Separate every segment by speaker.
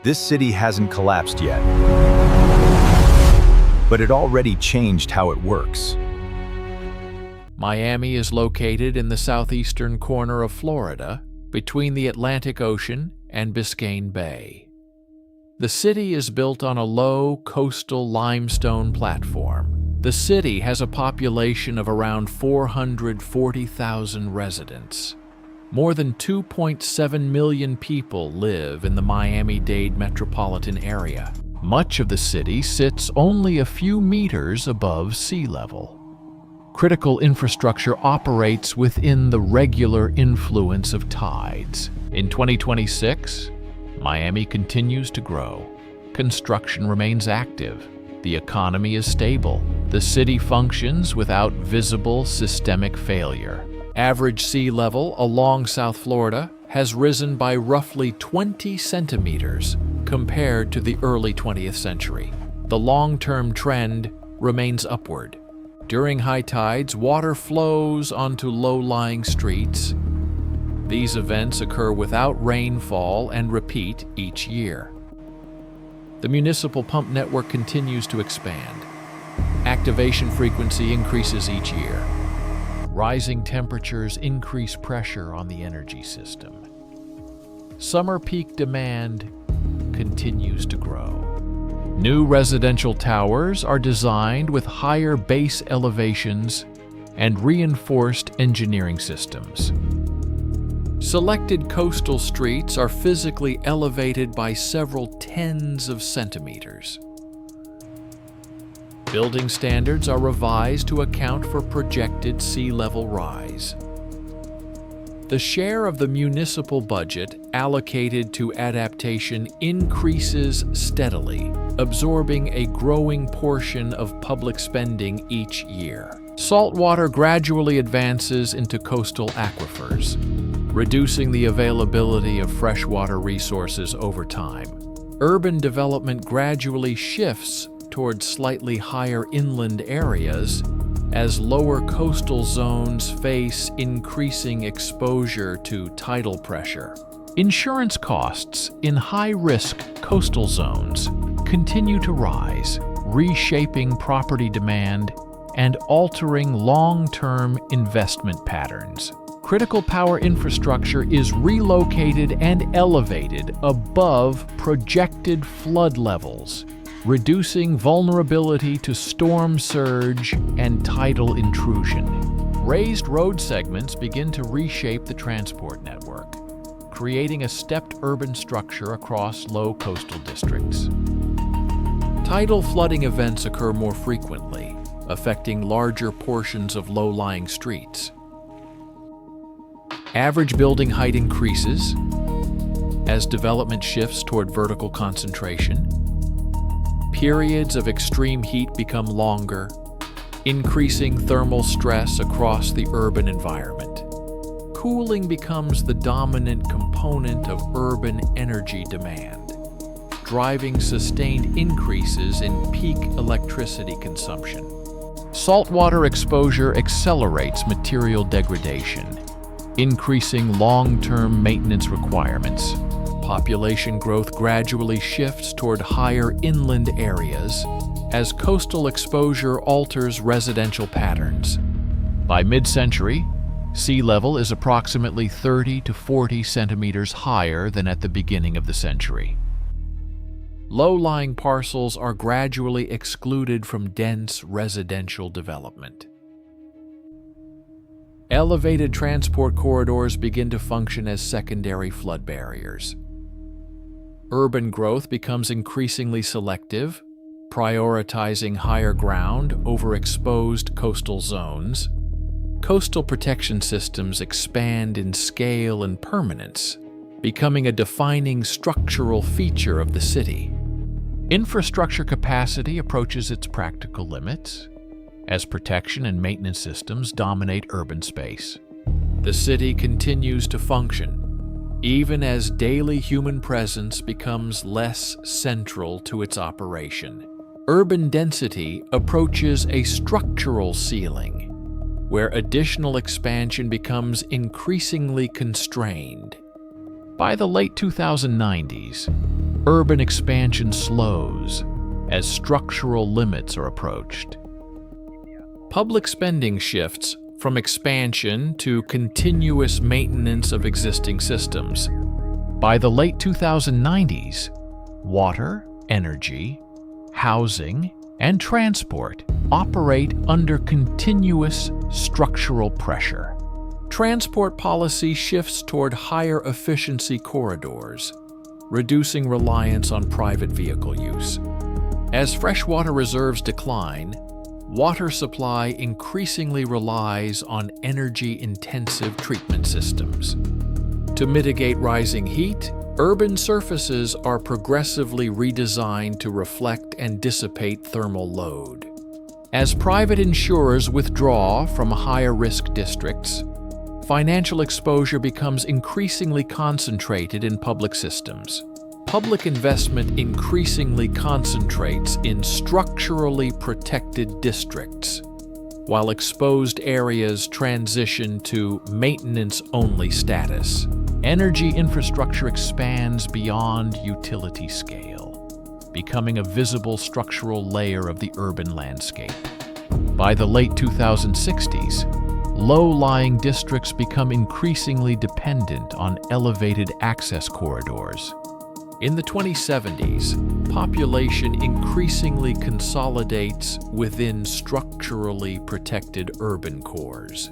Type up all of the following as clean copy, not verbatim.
Speaker 1: This city hasn't collapsed yet, but it already changed how it works.
Speaker 2: Miami is located in the southeastern corner of Florida, between the Atlantic Ocean and Biscayne Bay. The city is built on a low coastal limestone platform. The city has a population of around 440,000 residents. More than 2.7 million people live in the Miami-Dade metropolitan area. Much of the city sits only a few meters above sea level. Critical infrastructure operates within the regular influence of tides. In 2026, Miami continues to grow. Construction remains active. The economy is stable. The city functions without visible systemic failure. Average sea level along South Florida has risen by roughly 20 centimeters compared to the early 20th century. The long-term trend remains upward. During high tides, water flows onto low-lying streets. These events occur without rainfall and repeat each year. The municipal pump network continues to expand. Activation frequency increases each year. Rising temperatures increase pressure on the energy system. Summer peak demand continues to grow. New residential towers are designed with higher base elevations and reinforced engineering systems. Selected coastal streets are physically elevated by several tens of centimeters. Building standards are revised to account for projected sea level rise. The share of the municipal budget allocated to adaptation increases steadily, absorbing a growing portion of public spending each year. Saltwater gradually advances into coastal aquifers, reducing the availability of freshwater resources over time. Urban development gradually shifts towards slightly higher inland areas as lower coastal zones face increasing exposure to tidal pressure. Insurance costs in high-risk coastal zones continue to rise, reshaping property demand and altering long-term investment patterns. Critical power infrastructure is relocated and elevated above projected flood levels, reducing vulnerability to storm surge and tidal intrusion. Raised road segments begin to reshape the transport network, creating a stepped urban structure across low coastal districts. Tidal flooding events occur more frequently, affecting larger portions of low-lying streets. Average building height increases as development shifts toward vertical concentration. Periods of extreme heat become longer, increasing thermal stress across the urban environment. Cooling becomes the dominant component of urban energy demand, driving sustained increases in peak electricity consumption. Saltwater exposure accelerates material degradation, increasing long-term maintenance requirements. Population growth gradually shifts toward higher inland areas as coastal exposure alters residential patterns. By mid-century, sea level is approximately 30 to 40 centimeters higher than at the beginning of the century. Low-lying parcels are gradually excluded from dense residential development. Elevated transport corridors begin to function as secondary flood barriers. Urban growth becomes increasingly selective, prioritizing higher ground over exposed coastal zones. Coastal protection systems expand in scale and permanence, becoming a defining structural feature of the city. Infrastructure capacity approaches its practical limits as protection and maintenance systems dominate urban space. The city continues to function, even as daily human presence becomes less central to its operation. Urban density approaches a structural ceiling, where additional expansion becomes increasingly constrained. By the late 2090s, urban expansion slows as structural limits are approached. Public spending shifts from expansion to continuous maintenance of existing systems. By the late 2090s, water, energy, housing, and transport operate under continuous structural pressure. Transport policy shifts toward higher efficiency corridors, reducing reliance on private vehicle use. As freshwater reserves decline, water supply increasingly relies on energy-intensive treatment systems. To mitigate rising heat, urban surfaces are progressively redesigned to reflect and dissipate thermal load. As private insurers withdraw from higher-risk districts, financial exposure becomes increasingly concentrated in public systems. Public investment increasingly concentrates in structurally protected districts, while exposed areas transition to maintenance-only status. Energy infrastructure expands beyond utility scale, becoming a visible structural layer of the urban landscape. By the late 2060s, low-lying districts become increasingly dependent on elevated access corridors. In the 2070s, population increasingly consolidates within structurally protected urban cores.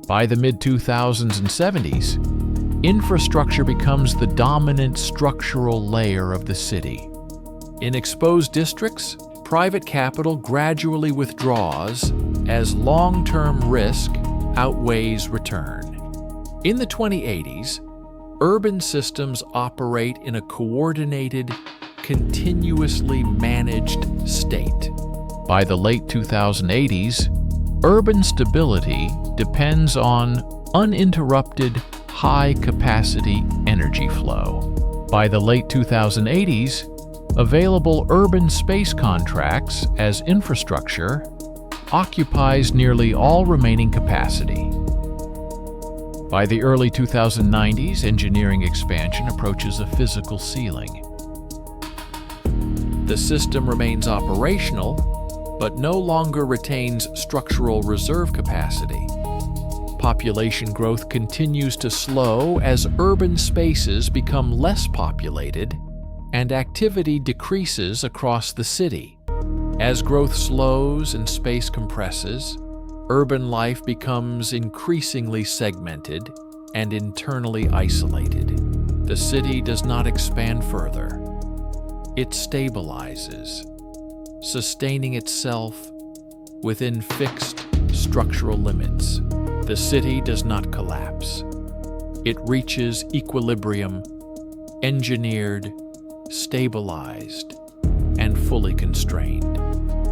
Speaker 2: By the mid-2070s, infrastructure becomes the dominant structural layer of the city. In exposed districts, private capital gradually withdraws as long-term risk outweighs return. In the 2080s, urban systems operate in a coordinated, continuously managed state. By the late 2080s, urban stability depends on uninterrupted, high-capacity energy flow. By the late 2080s, available urban space contracts as infrastructure occupies nearly all remaining capacity. By the early 2090s, engineering expansion approaches a physical ceiling. The system remains operational, but no longer retains structural reserve capacity. Population growth continues to slow as urban spaces become less populated and activity decreases across the city. As growth slows and space compresses, urban life becomes increasingly segmented and internally isolated. The city does not expand further. It stabilizes, sustaining itself within fixed structural limits. The city does not collapse. It reaches equilibrium, engineered, stabilized, and fully constrained.